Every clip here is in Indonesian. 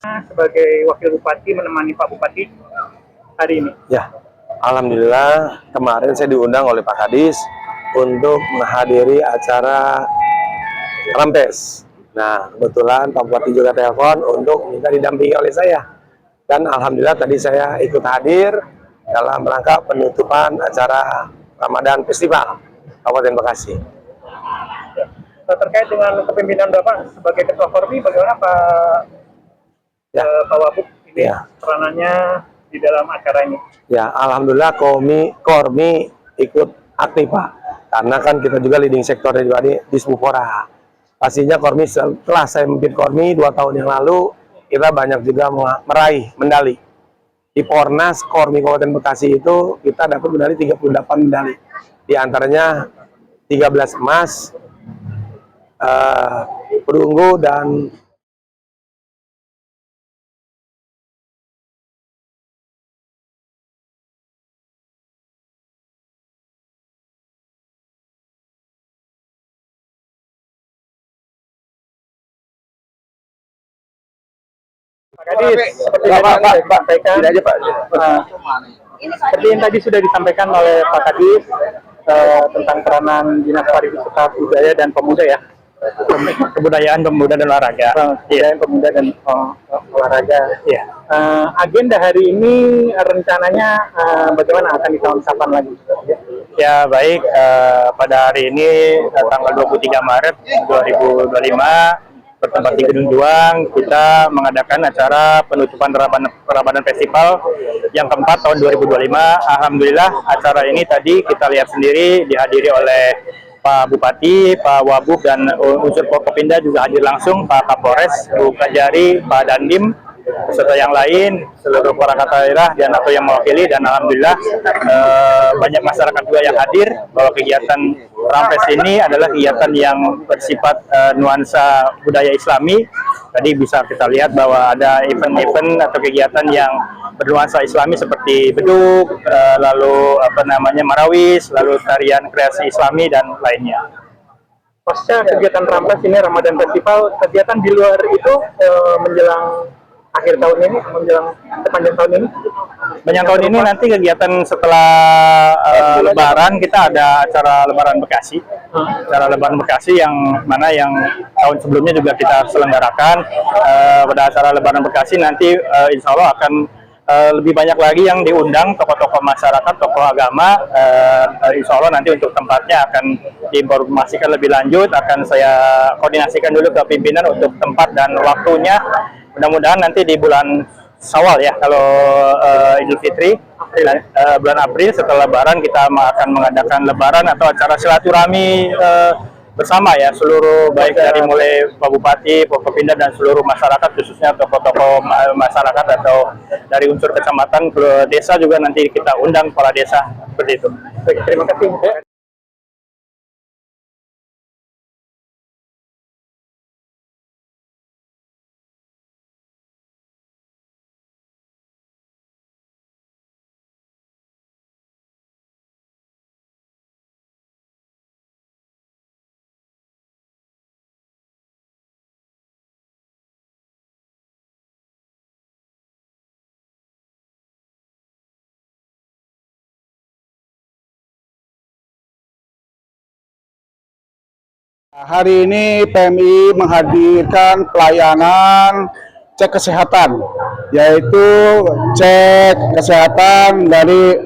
Sebagai Wakil Bupati menemani Pak Bupati hari ini. Ya, alhamdulillah kemarin saya diundang oleh Pak Kadis untuk menghadiri acara Rampes. Nah, kebetulan Pak Bupati juga telepon untuk minta didampingi oleh saya. Dan alhamdulillah tadi saya ikut hadir dalam rangka penutupan acara Ramadan Festival Kabupaten Bekasi. Terkait dengan kepemimpinan Bapak sebagai Ketua Kormi, bagaimana Pak Wabub ini peranannya di dalam acara ini? Ya, alhamdulillah Kormi ikut aktif Pak, karena kan kita juga leading sektor juga di Dispupora. Pastinya Kormi setelah saya memimpin Kormi 2 tahun yang lalu, kita banyak juga meraih medali. Di Pornas Kormi Kabupaten Bekasi itu kita dapat medali 38 medali, di antaranya 13 emas, perunggu dan Pak Kadis, seperti yang tadi sudah disampaikan oleh Pak Kadis tentang peranan Dinas Pariwisata Budaya dan Pemuda ya. Kebudayaan, pemuda dan olahraga. Kebudayaan, pemuda dan olahraga. Iya. Agenda hari ini rencananya bagaimana, akan ditahun kapan lagi? Ya baik, pada hari ini tanggal 23 Maret 2025 bertempat di Gedung Juang, kita mengadakan acara penutupan Ramadan Festival yang keempat tahun 2025. Alhamdulillah acara ini tadi kita lihat sendiri dihadiri oleh Pak Bupati, Pak Wabub, dan unsur Forkopimda juga hadir langsung, Pak Kapolres, Bu Kajari, Pak Dandim, beserta yang lain, seluruh perangkat daerah dan atau yang mewakili. Dan alhamdulillah banyak masyarakat juga yang hadir, bahwa kegiatan Rampes ini adalah kegiatan yang bersifat nuansa budaya Islami. Tadi bisa kita lihat bahwa ada event-event atau kegiatan yang bernuansa Islami seperti beduk, lalu marawis, lalu tarian kreasi Islami dan lainnya. Pasca kegiatan Rampes ini, Ramadan Festival, kegiatan di luar itu menjelang akhir tahun ini, menjelang sepanjang tahun ini? Sepanjang tahun ini nanti kegiatan setelah Lebaran, kita ada acara Lebaran Bekasi. Acara Lebaran Bekasi yang mana yang tahun sebelumnya juga kita selenggarakan. Pada acara Lebaran Bekasi nanti insya Allah akan lebih banyak lagi yang diundang, tokoh-tokoh masyarakat, tokoh agama. Insya Allah nanti untuk tempatnya akan diinformasikan lebih lanjut, akan saya koordinasikan dulu ke pimpinan untuk tempat dan waktunya. Mudah-mudahan nanti di bulan Syawal ya, kalau Idul Fitri, bulan April setelah Lebaran kita akan mengadakan Lebaran atau acara silaturahmi bersama ya, seluruh baik dari mulai Pak Bupati, Forkopimda dan seluruh masyarakat, khususnya tokoh-tokoh masyarakat atau dari unsur kecamatan ke desa juga nanti kita undang kepala desa, seperti itu. Baik, terima kasih. Hari ini PMI menghadirkan pelayanan cek kesehatan, yaitu cek kesehatan dari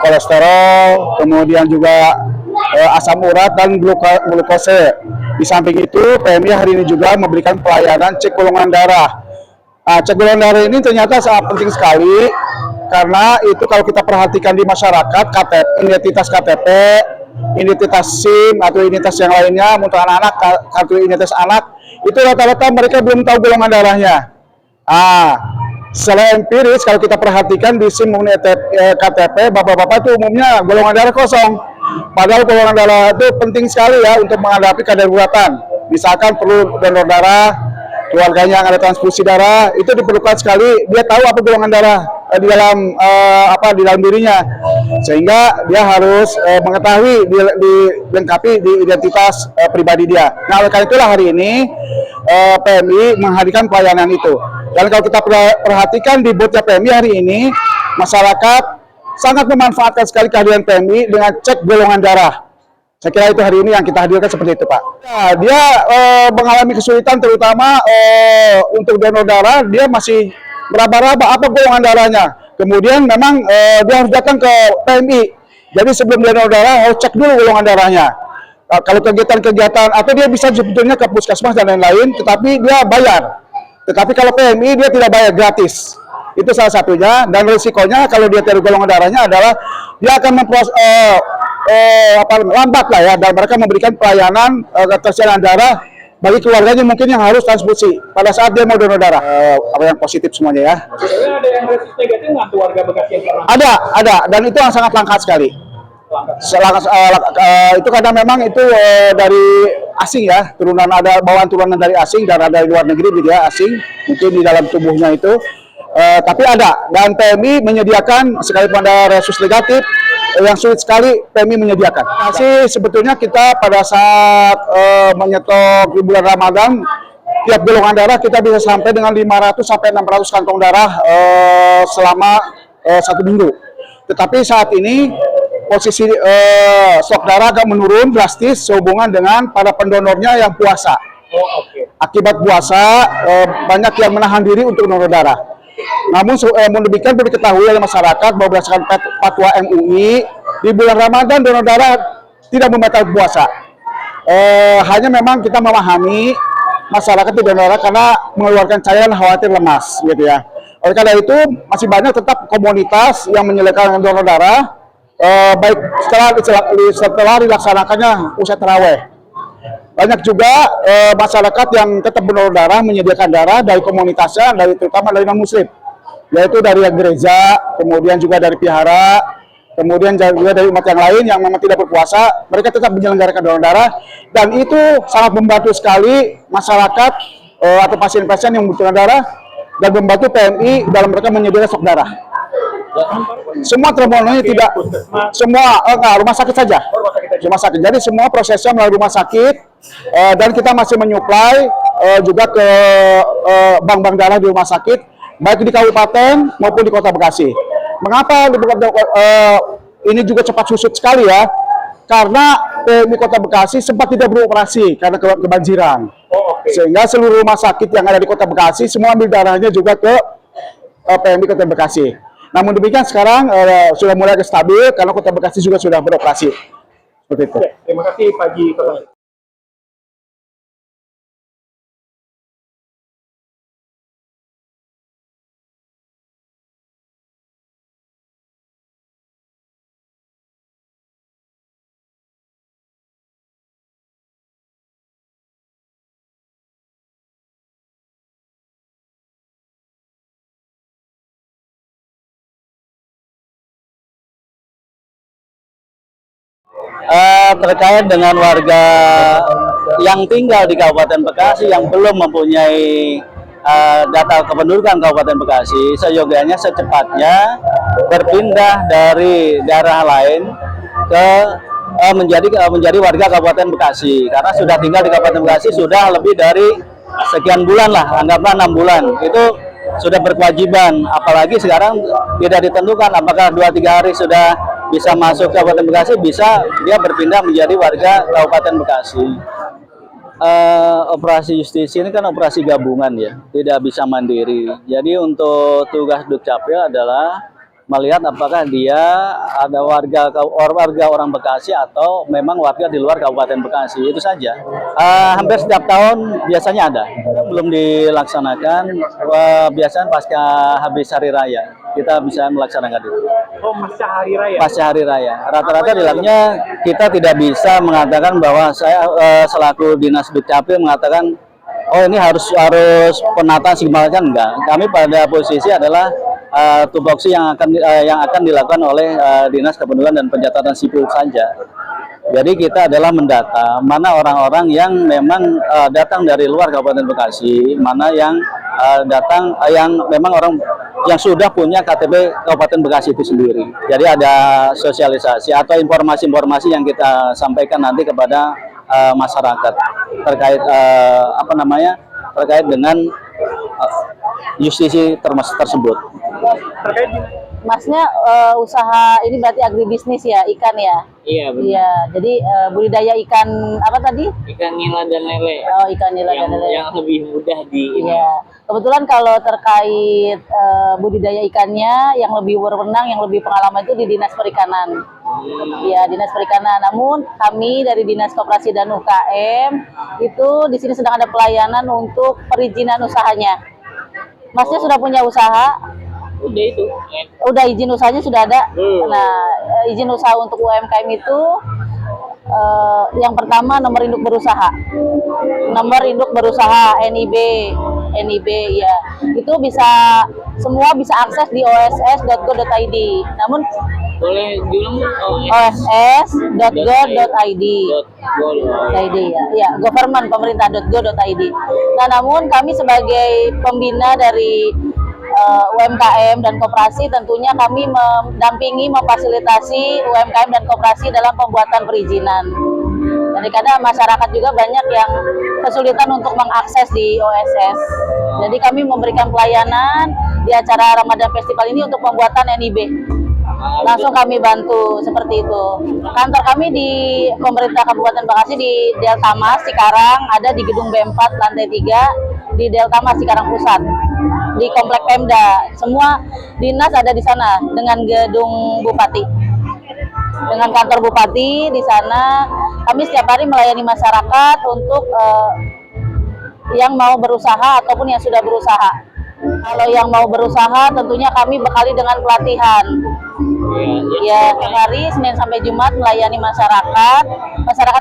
kolesterol, kemudian juga asam urat dan glukose. Di samping itu, PMI hari ini juga memberikan pelayanan cek golongan darah. Cek golongan darah ini ternyata sangat penting sekali, karena itu kalau kita perhatikan di masyarakat, identitas KTP, identitas SIM atau identitas yang lainnya untuk anak-anak, kartu identitas anak, itu rata-rata mereka belum tahu golongan darahnya. Secara empiris kalau kita perhatikan di SIM maupun KTP, bapak-bapak itu umumnya golongan darah kosong. Padahal golongan darah itu penting sekali ya untuk menghadapi kedaruratan. Misalkan perlu donor darah, keluarganya yang ada transfusi darah, itu diperlukan sekali dia tahu apa golongan darah di dalam dirinya, sehingga dia harus mengetahui, dilengkapi di identitas pribadi dia. Nah, oleh karena itulah hari ini PMI menghadirkan pelayanan itu. Dan kalau kita perhatikan di booth PMI hari ini, masyarakat sangat memanfaatkan sekali kehadiran PMI dengan cek golongan darah. Saya kira itu hari ini yang kita hadirkan seperti itu, Pak. Nah, dia mengalami kesulitan terutama untuk donor darah, dia masih meraba-raba apa golongan darahnya. Kemudian memang dia harus datang ke PMI. Jadi sebelum donor darah harus cek dulu golongan darahnya. Kalau kegiatan-kegiatan atau dia bisa sebetulnya ke puskesmas dan lain-lain, tetapi dia bayar. Tetapi kalau PMI dia tidak bayar, gratis. Itu salah satunya. Dan risikonya kalau dia dari golongan darahnya adalah dia akan lambat lah ya, dan mereka memberikan pelayanan ketersediaan darah bagi keluarganya mungkin yang harus transfusi pada saat dia mau donor darah. Apa yang positif semuanya ya. Sebenarnya ada yang resisten negatif nggak tuh warga Bekasi yang pernah? Ada, dan itu yang sangat langka sekali. Itu karena memang itu dari asing ya, bawaan turunan dari asing dan ada dari luar negeri gitu ya, asing mungkin di dalam tubuhnya itu. Tapi ada, dan PMI menyediakan sekalipun ada resus negatif yang sulit sekali PMI menyediakan. Masih sebetulnya kita pada saat menyetok di bulan Ramadan, tiap golongan darah kita bisa sampai dengan 500 sampai 600 kantong darah selama 1 minggu. Tetapi saat ini posisi stok darah agak menurun drastis sehubungan dengan para pendonornya yang puasa. Akibat puasa banyak yang menahan diri untuk donor darah. Namun demikian perlu diketahui oleh masyarakat bahwa berdasarkan fatwa MUI di bulan Ramadan donor darah tidak membatalkan puasa. Hanya memang kita memahami masyarakat di donor darah karena mengeluarkan cairan khawatir lemas gitu ya. Oleh karena itu masih banyak tetap komunitas yang menyelesaikan donor darah baik setelah dilaksanakannya usai taraweh. Banyak juga masyarakat yang tetap berdonor darah menyediakan darah dari komunitasnya, terutama dari non-muslim, yaitu dari gereja, kemudian juga dari vihara, kemudian juga dari umat yang lain yang memang tidak berpuasa, mereka tetap menyelenggarakan donor darah, dan itu sangat membantu sekali masyarakat atau pasien-pasien yang membutuhkan darah, dan membantu PMI dalam mereka menyediakan stok darah. Semua termononya tidak, semua rumah sakit saja. Rumah sakit. Jadi semua prosesnya melalui rumah sakit, dan kita masih menyuplai juga ke bank-bank darah di rumah sakit, baik di kabupaten maupun di kota Bekasi. Mengapa ini juga cepat susut sekali ya? Karena PMI Kota Bekasi sempat tidak beroperasi karena kebanjiran. Sehingga seluruh rumah sakit yang ada di Kota Bekasi semua ambil darahnya juga ke PMI Kota Bekasi. Namun demikian sekarang sudah mulai stabil karena Kota Bekasi juga sudah beroperasi. Seperti itu. Terima kasih Pak Haji Kota. Terkait dengan warga yang tinggal di Kabupaten Bekasi yang belum mempunyai data kependudukan Kabupaten Bekasi, seyogianya secepatnya berpindah dari daerah lain ke menjadi warga Kabupaten Bekasi, karena sudah tinggal di Kabupaten Bekasi sudah lebih dari sekian bulan lah, anggaplah 6 bulan. Itu sudah berkewajiban, apalagi sekarang tidak ditentukan apakah 2-3 hari sudah bisa masuk Kabupaten Bekasi, bisa dia berpindah menjadi warga Kabupaten Bekasi. Operasi justisi ini kan operasi gabungan ya, tidak bisa mandiri. Jadi untuk tugas Dukcapil adalah melihat apakah dia ada warga orang Bekasi atau memang warga di luar Kabupaten Bekasi, itu saja. Hampir setiap tahun biasanya ada, belum dilaksanakan. Biasanya pasca habis hari raya kita bisa melaksanakan itu. Oh, pasca hari raya? Pasca hari raya. Rata-rata bilangnya kita tidak bisa mengatakan bahwa saya selaku Dinas Dukcapil mengatakan oh ini harus penataan segala enggak. Kami pada posisi adalah tupoksi yang akan dilakukan oleh Dinas Kependudukan dan Pencatatan Sipil saja. Jadi kita adalah mendata mana orang-orang yang memang datang dari luar Kabupaten Bekasi, mana yang datang yang memang orang yang sudah punya KTP Kabupaten Bekasi itu sendiri. Jadi ada sosialisasi atau informasi-informasi yang kita sampaikan nanti kepada masyarakat terkait terkait dengan justisi tersebut. Terkait gimana? Masnya usaha ini berarti agribisnis ya, ikan ya? Iya benar. Iya, jadi budidaya ikan apa tadi? Ikan nila dan lele. Oh, ikan nila dan lele. Yang lebih mudah di ini. Iya, kebetulan kalau terkait budidaya ikannya yang lebih berwenang, yang lebih pengalaman itu di Dinas Perikanan. Iya, Dinas Perikanan. Namun kami dari Dinas Koperasi dan UKM itu di sini sedang ada pelayanan untuk perizinan usahanya. Masnya sudah punya usaha? Udah itu. Udah izin usahanya sudah ada. Nah, izin usaha untuk UMKM itu yang pertama nomor induk berusaha. Nomor induk berusaha NIB ya. Itu bisa semua bisa akses di oss.go.id. Namun Boleh diulang oss.go.id. .id ya. Ya, government pemerintah.go.id. Nah, namun kami sebagai pembina dari UMKM dan koperasi tentunya kami mendampingi, memfasilitasi UMKM dan koperasi dalam pembuatan perizinan. Jadi kadang masyarakat juga banyak yang kesulitan untuk mengakses di OSS. Jadi kami memberikan pelayanan di acara Ramadan Festival ini untuk pembuatan NIB. Langsung kami bantu seperti itu. Kantor kami di pemerintah Kabupaten Bekasi di Delta Mas Cikarang, ada di gedung B4 lantai 3 di Delta Mas Cikarang Pusat. Di Komplek Pemda, semua dinas ada di sana dengan gedung Bupati, dengan kantor Bupati di sana. Kami setiap hari melayani masyarakat untuk yang mau berusaha ataupun yang sudah berusaha. Kalau yang mau berusaha tentunya kami bekali dengan pelatihan. Ya, setiap hari Senin sampai Jumat melayani masyarakat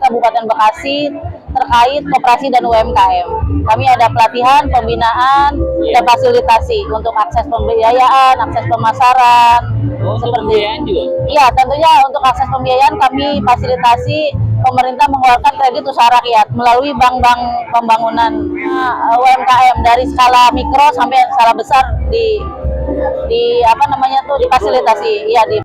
Kabupaten Bekasi terkait koperasi dan UMKM. Kami ada pelatihan, pembinaan, dan fasilitasi untuk akses pembiayaan, akses pemasaran. Seperti juga. Iya, tentunya untuk akses pembiayaan kami fasilitasi. Pemerintah mengeluarkan kredit usaha rakyat melalui bank-bank pembangunan UMKM dari skala mikro sampai skala besar di apa namanya tuh difasilitasi. Iya, di